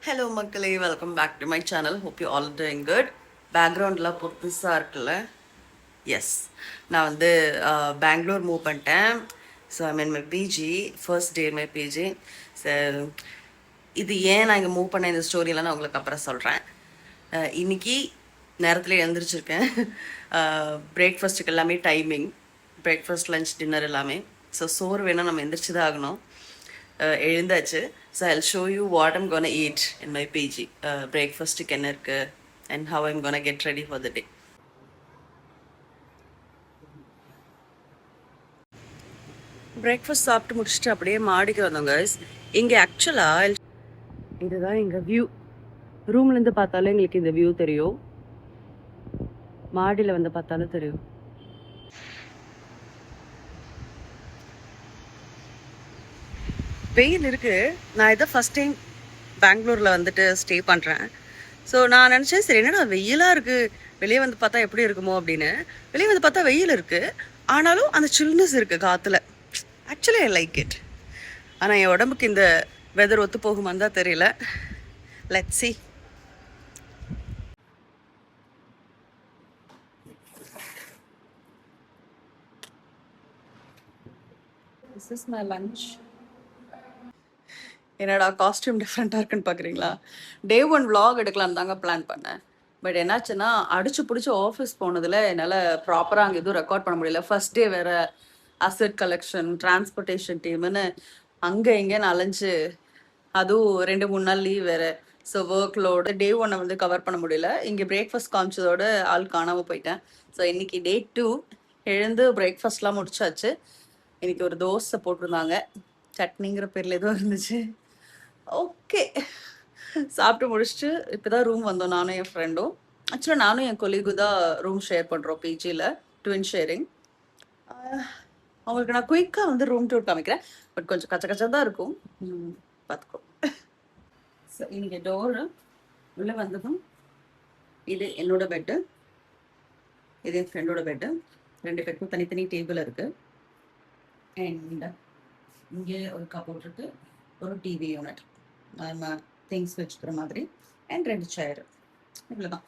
Hello மக்களே, welcome back to my channel. Hope you all doing good. பேக்ரவுண்டில் புதுசாக இருக்குல்ல? எஸ், நான் வந்து பெங்களூர் மூவ் பண்ணிட்டேன். So I mean my PG, first day my PG. So இது ஏன் நான் இங்கே மூவ் பண்ண இந்த ஸ்டோரியெல்லாம் நான் உங்களுக்கு அப்புறம் சொல்கிறேன். இன்னைக்கு நேரத்தில் எழுந்திரிச்சிருக்கேன். பிரேக்ஃபாஸ்ட்டுக்கு எல்லாமே டைமிங், பிரேக்ஃபாஸ்ட் லஞ்ச் டின்னர் எல்லாமே. ஸோ சோறு வேணால் நம்ம எந்திரிச்சு தான் ஆகணும். எழுந்தாச்சு. So I'll show you what I'm gonna eat in my PG. பிரேக்ஃபாஸ்ட்டுக்கு என்ன இருக்குது and how I'm gonna get ready for the day. Breakfast சாப்பிட்டு முடிச்சுட்டு அப்படியே மாடிக்கு வந்தோங்க. இங்கே ஆக்சுவலாக இதுதான் எங்கள் வியூ. ரூம்லேருந்து பார்த்தாலும் எங்களுக்கு இந்த வியூ தெரியும், மாடியில் வந்து பார்த்தாலும் தெரியும். வெயில் இருக்குது. நான் இதை ஃபஸ்ட் டைம் பெங்களூரில் வந்துட்டு ஸ்டே பண்ணுறேன். ஸோ நான் நினச்சேன், சரி என்னடா வெயிலாக இருக்குது, வெளியே வந்து பார்த்தா எப்படி இருக்குமோ அப்படின்னு. வெளியே வந்து பார்த்தா வெயில் இருக்குது, ஆனாலும் அந்த சில்னஸ் இருக்குது காற்றுல. Actually I like it. ஆனால் என் உடம்புக்கு இந்த வெதர் ஒத்து போகுமான்னு தான் தெரியல. Let's see. This is my lunch. என்னடா காஸ்டியூம் டிஃப்ரெண்ட்டாக இருக்குன்னு பார்க்குறீங்களா? டே 1 vlog எடுக்கலான்னு தாங்க பிளான் பண்ணேன். பட் என்னாச்சுன்னா, அடிச்சு பிடிச்சி ஆஃபீஸ் போனதில் என்னால் ப்ராப்பராக அங்கே எதுவும் ரெக்கார்ட் பண்ண முடியல. ஃபர்ஸ்ட் டே வேறு அசட் கலெக்ஷன், டிரான்ஸ்போர்ட்டேஷன் டீமுன்னு அங்கே இங்கேன்னு அலைஞ்சு, அதுவும் 2-3 நாள் லீவ் வேறு. ஸோ ஒர்க் லோடு டே 1 வந்து கவர் பண்ண முடியல. இங்கே பிரேக்ஃபாஸ்ட் காமிச்சதோட ஆள் காணாமல் போயிட்டேன். ஸோ இன்றைக்கி டே 2 எழுந்து பிரேக்ஃபாஸ்ட்லாம் முடிச்சாச்சு. இன்றைக்கி ஒரு தோசை போட்டிருந்தாங்க, சட்னிங்கிற பேரில் ஏதோ இருந்துச்சு. ஓகே, சாப்பிட்டு முடிச்சுட்டு இப்போ தான் ரூம் வந்தோம், நானும் என் ஃப்ரெண்டும். ஆக்சுவலாக நானும் என் கொலீகும் தான் ரூம் ஷேர் பண்ணுறோம் பிஜியில், ட்வின் ஷேரிங். அவங்களுக்கு நான் குயிக்காக வந்து ரூம் டூர் காமிக்கிறேன், பட் கொஞ்சம் கச்ச தான் இருக்கும், பார்த்துக்கோ. ஸோ இங்கே டோரு உள்ளே வந்ததும் இது என்னோட பெட்டு, இது என் ஃப்ரெண்டோட பெட்டு. 2 பேருக்கும் தனித்தனி டேபிள் இருக்குது. அண்ட் இங்கே ஒரு கபோர்ட் இருக்குது, ஒரு டிவி யூனிட், நம்ம திங்ஸ் வச்சுக்கிற மாதிரி, அண்ட் 2 சேர். இவ்வளோதான்.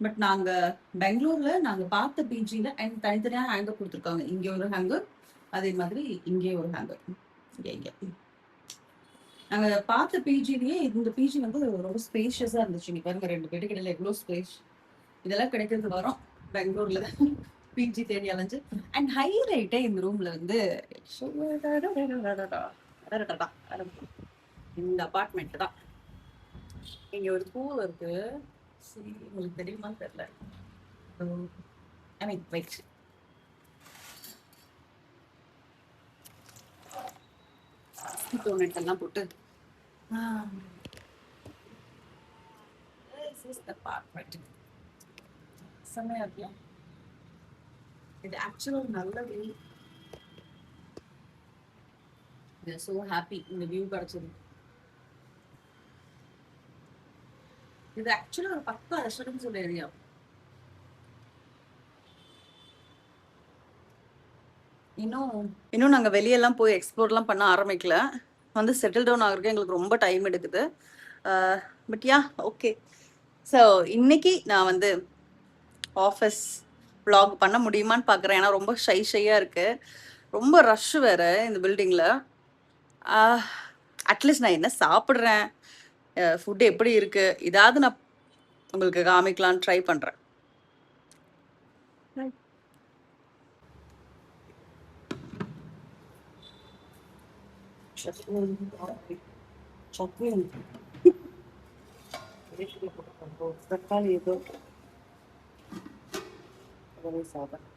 பட் நாங்கள் பெங்களூரில் நாங்கள் பார்த்த பிஜியில் அண்ட் தனித்தனியாக ஹேங்கர் கொடுத்துருக்காங்க. இங்கே ஒரு ஹேங்கர், அதே மாதிரி இங்கே ஒரு ஹேங்கர். இங்கே நாங்கள் பார்த்த பிஜிலேயே இந்த பிஜி வந்து ரொம்ப ஸ்பேஷியஸாக இருந்துச்சு. இங்கே பாருங்க, 2 பேருக்கு இடையில எவ்வளோ ஸ்பேஸ். இதெல்லாம் கிடைக்கிறது வரும் பெங்களூரில் பிஜி தேடி அலைஞ்சு. அண்ட் ஹைலைட்டே இந்த ரூமில் வந்து இந்த அப்பார்ட்மெண்ட் தான். இங்க ஒரு பூல் இருக்கு, உங்களுக்கு தெரியுமான்னு தெரியல. ஐ மீன் வெயிட், எல்லாம் போட்டு செம்மையா இருக்கலாம். இது ஆக்சுவலாக நல்ல வியூ. ஸோ ஹாப்பி இந்த வியூ கிடைச்சது. இது ஆக்சுவலாக ஒரு பக்கா ரெஸ்டாரண்ட் சொல்ல ஏரியா. இன்னும் நாங்கள் வெளியெல்லாம் போய் எக்ஸ்ப்ளோர்லாம் பண்ண ஆரம்பிக்கல. வந்து செட்டில் டவுன் ஆகிறதுக்கு எங்களுக்கு ரொம்ப டைம் எடுக்குது. But yeah okay. ஸோ இன்னைக்கு நான் வந்து ஆஃபீஸ் vlog பண்ண முடியுமான்னு பார்க்குறேன். ஏன்னா ரொம்ப ஷையாக இருக்குது, ரொம்ப ரஷ் வேறு இந்த பில்டிங்கில். அட்லீஸ்ட் நான் என்ன சாப்பிட்றேன், ஃபுட்டு எப்படி இருக்குது, இதாவது நான் உங்களுக்கு காமிக்கலான்னு ட்ரை பண்ணுறேன். தக்காளி ஏதோ சாப்பிட்றேன்.